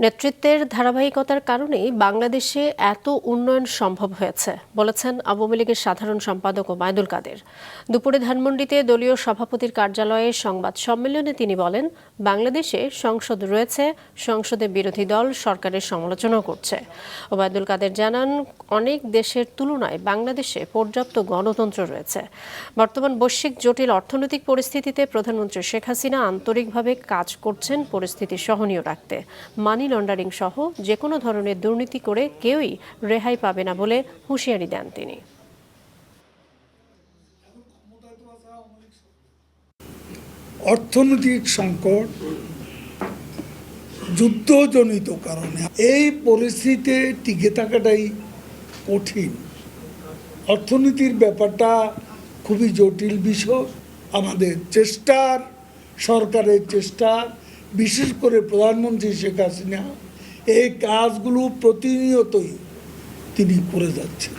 নেতৃত্বের ধারাবাহিকতার কারণেই বাংলাদেশে এত উন্নয়ন সম্ভব হয়েছে বলেছেন আওয়ামী লীগের সাধারণ সম্পাদক ওবায়দুল কাদের। দুপুরে ধানমন্ডিতে দলীয় সভাপতির কার্যালয়ে সংবাদ সম্মেলনে তিনি বলেন, বাংলাদেশে সংসদ রয়েছে, সংসদে বিরোধী দল সরকারের সমালোচনা করছে। ওবায়দুল কাদের জানান, অনেক দেশের তুলনায় বাংলাদেশে পর্যাপ্ত গণতন্ত্র রয়েছে। বর্তমান বৈশ্বিক জটিল অর্থনৈতিক পরিস্থিতিতে প্রধানমন্ত্রী শেখ হাসিনা আন্তরিকভাবে কাজ করছেন পরিস্থিতি সহনীয় রাখতে। মানি লন্ডারিং সহ যে কোনো ধরনের দুর্নীতি করে কেউই রেহাই পাবে না বলে হুঁশিয়ারি দেন তিনি। অর্থনৈতিক সংকট, যুদ্ধজনিত কারণে এই পরিস্থিতিতে টিকে থাকাটাই কঠিন। অর্থনীতির ব্যাপারটা খুবই জটিল বিষয়। আমাদের চেষ্টার, সরকারের চেষ্টা, বিশেষ করে প্রধানমন্ত্রী শেখ হাসিনা এই কাজগুলো প্রতিনিয়তই তিনি করে যাচ্ছেন।